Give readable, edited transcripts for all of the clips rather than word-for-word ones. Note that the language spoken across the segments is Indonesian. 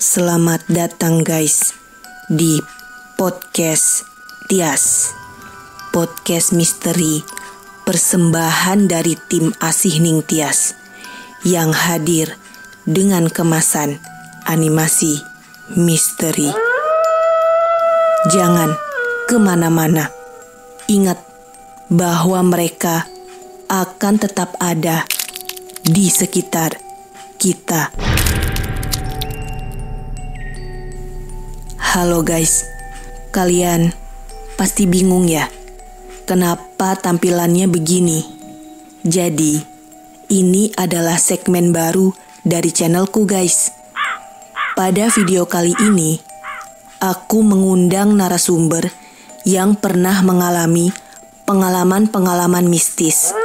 Selamat datang guys di podcast Tias, podcast misteri persembahan dari tim Asih Ning Tias yang hadir dengan kemasan animasi misteri. Jangan kemana-mana, ingat bahwa mereka akan tetap ada di sekitar kita. Halo guys, kalian pasti bingung ya, kenapa tampilannya begini? Jadi, ini adalah segmen baru dari channelku guys. Pada video kali ini, aku mengundang narasumber yang pernah mengalami pengalaman-pengalaman mistis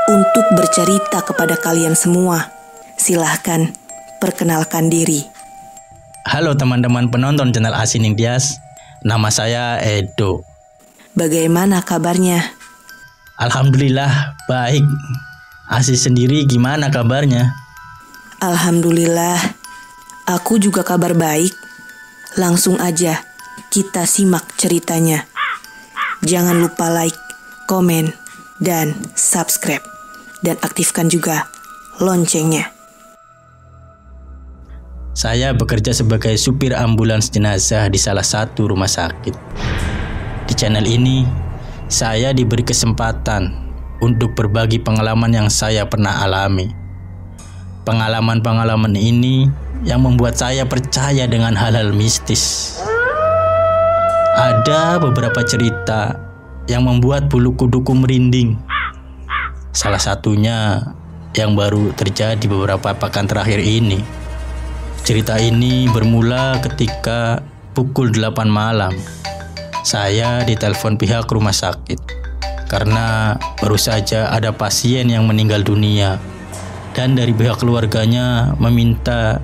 untuk bercerita kepada kalian semua. Silahkan perkenalkan diri. Halo teman-teman penonton channel Asih Ning Tias, nama saya Edo. Bagaimana kabarnya? Alhamdulillah baik. Asih sendiri gimana kabarnya? Alhamdulillah, aku juga kabar baik. Langsung aja kita simak ceritanya. Jangan lupa like, komen, dan subscribe. Dan aktifkan juga loncengnya. Saya bekerja sebagai supir ambulans jenazah di salah satu rumah sakit. Di channel ini, saya diberi kesempatan untuk berbagi pengalaman yang saya pernah alami. Pengalaman-pengalaman ini yang membuat saya percaya dengan hal-hal mistis. Ada beberapa cerita yang membuat bulu kuduku merinding. Salah satunya yang baru terjadi beberapa pekan terakhir ini. Cerita ini bermula ketika pukul 8 malam. Saya ditelepon pihak rumah sakit karena baru saja ada pasien yang meninggal dunia dan dari pihak keluarganya meminta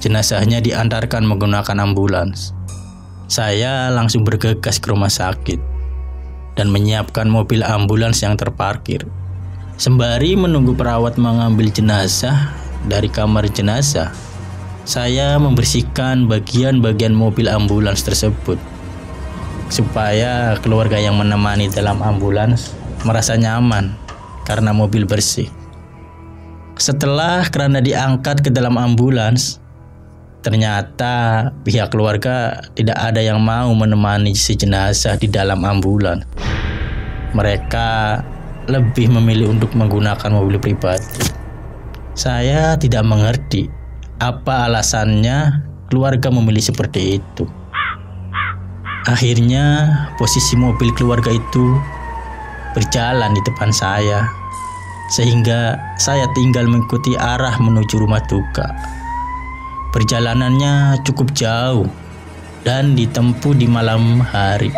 jenazahnya diantarkan menggunakan ambulans. Saya langsung bergegas ke rumah sakit dan menyiapkan mobil ambulans yang terparkir. Sembari menunggu perawat mengambil jenazah dari kamar jenazah, saya membersihkan bagian-bagian mobil ambulans tersebut supaya keluarga yang menemani dalam ambulans merasa nyaman karena mobil bersih. Setelah keranda diangkat ke dalam ambulans, ternyata pihak keluarga tidak ada yang mau menemani si jenazah di dalam ambulans. Mereka lebih memilih untuk menggunakan mobil pribadi. Saya tidak mengerti apa alasannya keluarga memilih seperti itu. Akhirnya posisi mobil keluarga itu berjalan di depan saya, sehingga saya tinggal mengikuti arah menuju rumah duka. Perjalanannya cukup jauh dan ditempuh di malam hari.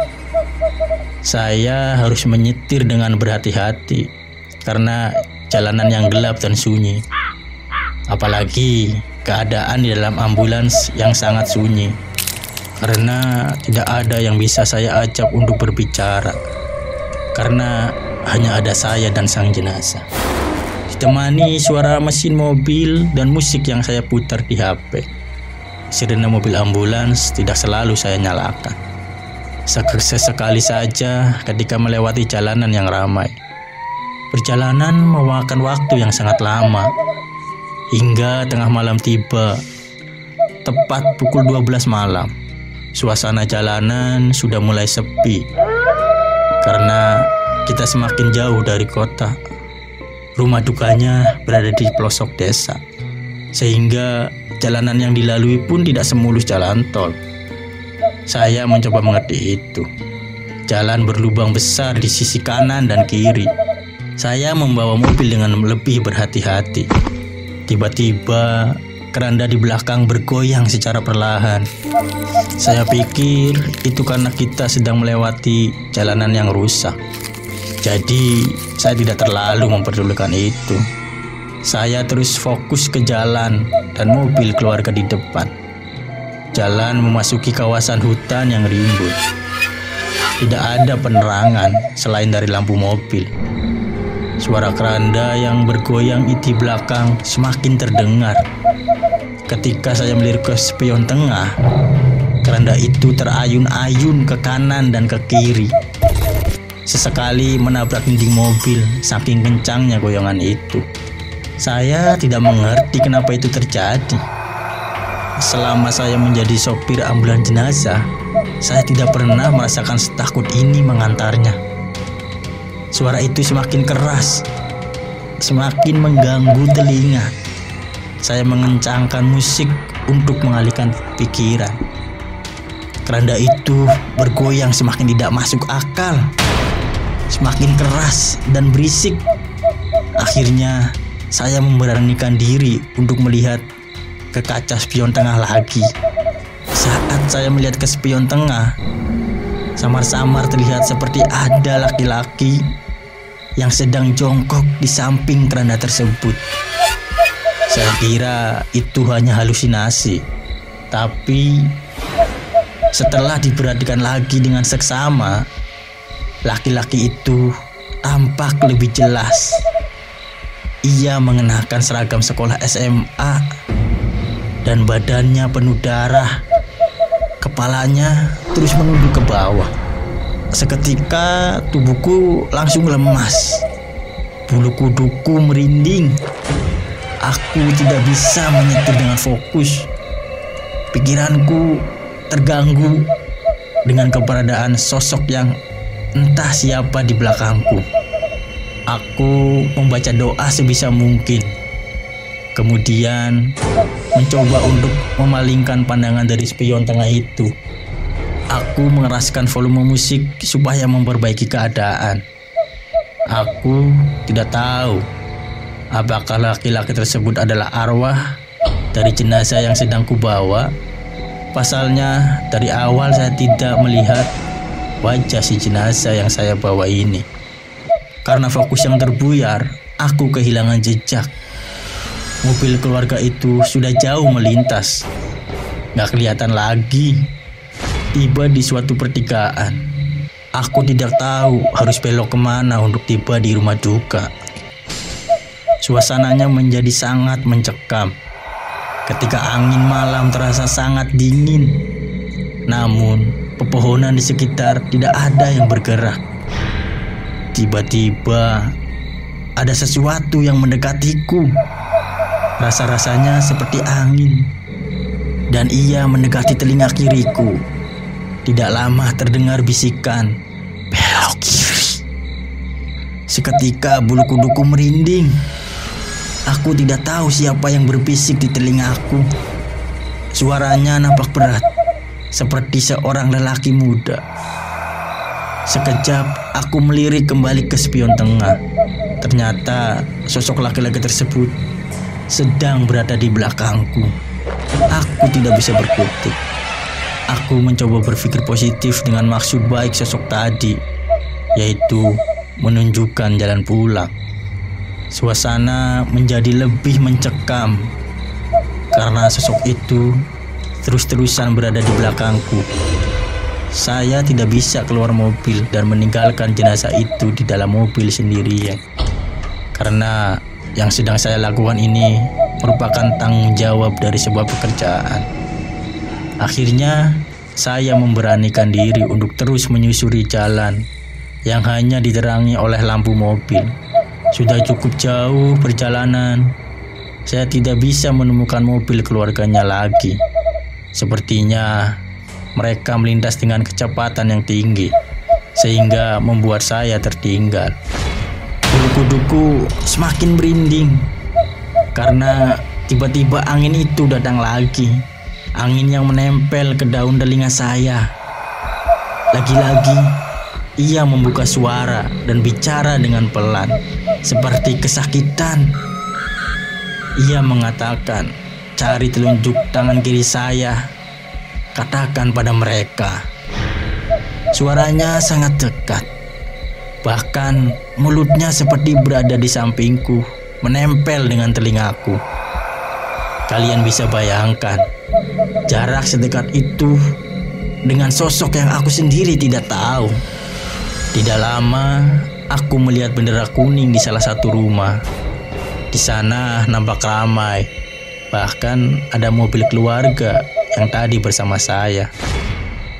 Saya harus menyetir dengan berhati-hati karena jalanan yang gelap dan sunyi. Apalagi keadaan di dalam ambulans yang sangat sunyi, karena tidak ada yang bisa saya ajak untuk berbicara, karena hanya ada saya dan sang jenazah. Ditemani suara mesin mobil dan musik yang saya putar di HP. Sirene mobil ambulans tidak selalu saya nyalakan. Sesekali saja ketika melewati jalanan yang ramai. Perjalanan memakan waktu yang sangat lama. Hingga tengah malam tiba, tepat pukul 12 malam. Suasana jalanan sudah mulai sepi karena kita semakin jauh dari kota. Rumah dukanya berada di pelosok desa, sehingga jalanan yang dilalui pun tidak semulus jalan tol. Saya mencoba mengerti itu. Jalan berlubang besar di sisi kanan dan kiri. Saya membawa mobil dengan lebih berhati-hati. Tiba-tiba keranda di belakang bergoyang secara perlahan. Saya pikir itu karena kita sedang melewati jalanan yang rusak. Jadi saya tidak terlalu memperdulikan itu. Saya terus fokus ke jalan dan mobil keluarga di depan. Jalan memasuki kawasan hutan yang rimbun. Tidak ada penerangan selain dari lampu mobil. Suara keranda yang bergoyang di belakang semakin terdengar. Ketika saya melirik ke spion tengah, keranda itu terayun-ayun ke kanan dan ke kiri. Sesekali menabrak dinding mobil, saking kencangnya goyangan itu. Saya tidak mengerti kenapa itu terjadi. Selama saya menjadi sopir ambulan jenazah, saya tidak pernah merasakan setakut ini mengantarnya. Suara itu semakin keras, semakin mengganggu telinga. Saya mengencangkan musik untuk mengalihkan pikiran. Keranda itu bergoyang semakin tidak masuk akal, semakin keras dan berisik. Akhirnya saya memberanikan diri untuk melihat ke kaca spion tengah lagi. Saat saya melihat ke spion tengah, samar-samar terlihat seperti ada laki-laki yang sedang jongkok di samping keranda tersebut. Saya kira itu hanya halusinasi, tapi setelah diperhatikan lagi dengan seksama, laki-laki itu tampak lebih jelas. Ia mengenakan seragam sekolah SMA dan badannya penuh darah. Kepalanya terus menunduk ke bawah. Seketika tubuhku langsung lemas. Bulu kuduku merinding. Aku tidak bisa menyetir dengan fokus. Pikiranku terganggu dengan keberadaan sosok yang entah siapa di belakangku. Aku membaca doa sebisa mungkin. Kemudian mencoba untuk memalingkan pandangan dari spion tengah itu. Aku mengeraskan volume musik supaya memperbaiki keadaan. Aku tidak tahu apakah laki-laki tersebut adalah arwah dari jenazah yang sedang kubawa. Pasalnya dari awal saya tidak melihat wajah si jenazah yang saya bawa ini. Karena fokus yang terbuyar, aku kehilangan jejak. Mobil keluarga itu sudah jauh melintas. Gak kelihatan lagi. Tiba di suatu pertigaan. Aku tidak tahu harus belok kemana untuk tiba di rumah duka. Suasananya menjadi sangat mencekam. Ketika angin malam terasa sangat dingin. Namun, pepohonan di sekitar tidak ada yang bergerak. Tiba-tiba ada sesuatu yang mendekatiku. Rasa-rasanya seperti angin. Dan ia mendekati telinga kiriku. Tidak lama terdengar bisikan, "Belok kiri." Seketika bulu kuduku merinding. Aku tidak tahu siapa yang berbisik di telingaku. Suaranya nampak berat, seperti seorang lelaki muda. Sekejap aku melirik kembali ke spion tengah. Ternyata sosok laki-laki tersebut sedang berada di belakangku. Aku tidak bisa berkutik. Aku mencoba berpikir positif dengan maksud baik sosok tadi, yaitu menunjukkan jalan pulang. Suasana menjadi lebih mencekam karena sosok itu terus-terusan berada di belakangku. Saya tidak bisa keluar mobil dan meninggalkan jenazah itu di dalam mobil sendirian. Karena yang sedang saya lakukan ini merupakan tanggung jawab dari sebuah pekerjaan. Akhirnya saya memberanikan diri untuk terus menyusuri jalan yang hanya diterangi oleh lampu mobil. Sudah cukup jauh perjalanan. Saya tidak bisa menemukan mobil keluarganya lagi. Sepertinya mereka melintas dengan kecepatan yang tinggi, sehingga membuat saya tertinggal. Bulu kuduku semakin merinding, karena tiba-tiba angin itu datang lagi. Angin yang menempel ke daun telinga saya. Lagi-lagi, ia membuka suara dan bicara dengan pelan, seperti kesakitan. Ia mengatakan, "Cari telunjuk tangan kiri saya. Katakan pada mereka." Suaranya sangat dekat. Bahkan mulutnya seperti berada di sampingku, menempel dengan telingaku. Kalian bisa bayangkan jarak sedekat itu dengan sosok yang aku sendiri tidak tahu. Tidak lama, aku melihat bendera kuning di salah satu rumah. Di sana nampak ramai. Bahkan ada mobil keluarga yang tadi bersama saya.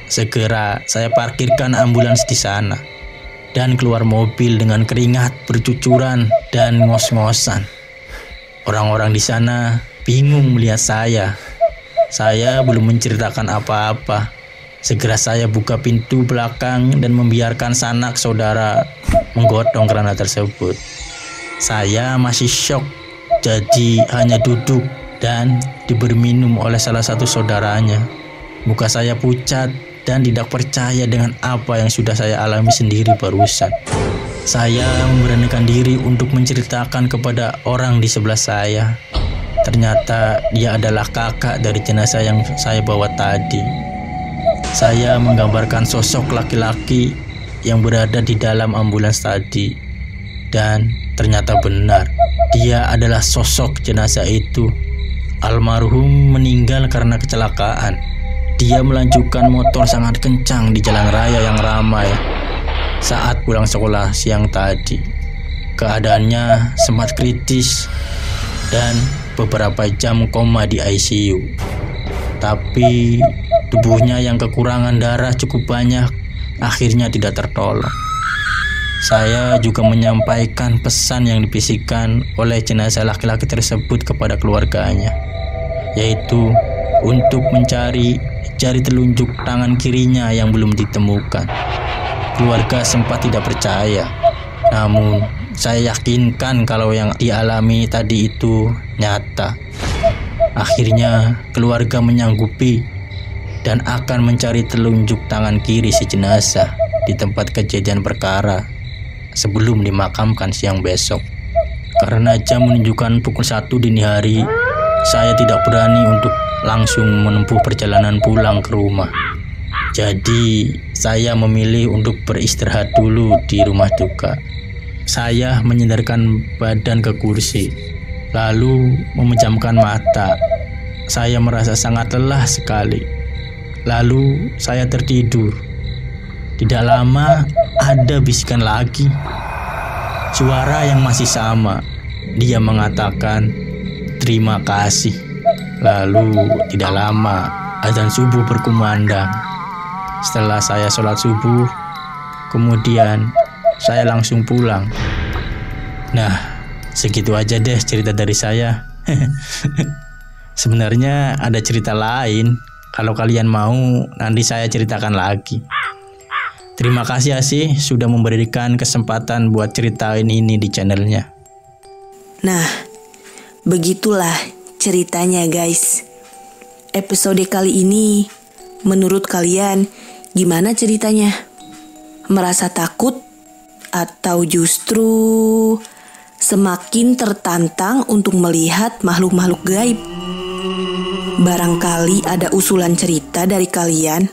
Segera saya parkirkan ambulans di sana dan keluar mobil dengan keringat bercucuran dan ngos-ngosan. Orang-orang di sana bingung melihat saya. Saya belum menceritakan apa-apa. Segera saya buka pintu belakang dan membiarkan sanak saudara menggotong keranda tersebut. Saya masih syok, jadi hanya duduk dan diberi minum oleh salah satu saudaranya. Muka saya pucat dan tidak percaya dengan apa yang sudah saya alami sendiri barusan. Saya memberanikan diri untuk menceritakan kepada orang di sebelah saya. Ternyata dia adalah kakak dari jenazah yang saya bawa tadi. Saya menggambarkan sosok laki-laki yang berada di dalam ambulans tadi. Dan ternyata benar, dia adalah sosok jenazah itu. Almarhum meninggal karena kecelakaan. Dia melanjutkan motor sangat kencang di jalan raya yang ramai saat pulang sekolah siang tadi. Keadaannya sempat kritis dan beberapa jam koma di ICU. Tapi tubuhnya yang kekurangan darah cukup banyak akhirnya tidak tertolong. Saya juga menyampaikan pesan yang dibisikkan oleh jenazah laki-laki tersebut kepada keluarganya, yaitu untuk mencari jari telunjuk tangan kirinya yang belum ditemukan. Keluarga sempat tidak percaya, namun saya yakinkan kalau yang dialami tadi itu nyata. Akhirnya keluarga menyanggupi dan akan mencari telunjuk tangan kiri si jenazah di tempat kejadian perkara sebelum dimakamkan siang besok. Karena jam menunjukkan pukul 1 dini hari, saya tidak berani untuk langsung menempuh perjalanan pulang ke rumah. Jadi saya memilih untuk beristirahat dulu di rumah duka. Saya menyandarkan badan ke kursi, lalu memejamkan mata. Saya merasa sangat lelah sekali. Lalu saya tertidur. Tidak lama ada bisikan lagi. Suara yang masih sama. Dia mengatakan, "Terima kasih." Lalu tidak lama azan subuh berkumandang. Setelah saya sholat subuh, kemudian saya langsung pulang. Nah, segitu aja deh cerita dari saya. Sebenarnya ada cerita lain. Kalau kalian mau, nanti saya ceritakan lagi. Terima kasih Asih sudah memberikan kesempatan buat ceritain ini di channelnya. Nah, begitulah ceritanya guys. Episode kali ini, menurut kalian gimana ceritanya? Merasa takut? Atau justru semakin tertantang untuk melihat makhluk-makhluk gaib? Barangkali ada usulan cerita dari kalian,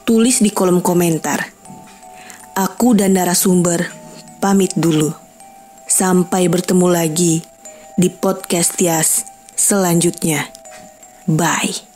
tulis di kolom komentar. Aku dan narasumber pamit dulu. Sampai bertemu lagi di podcast Tias selanjutnya. Bye.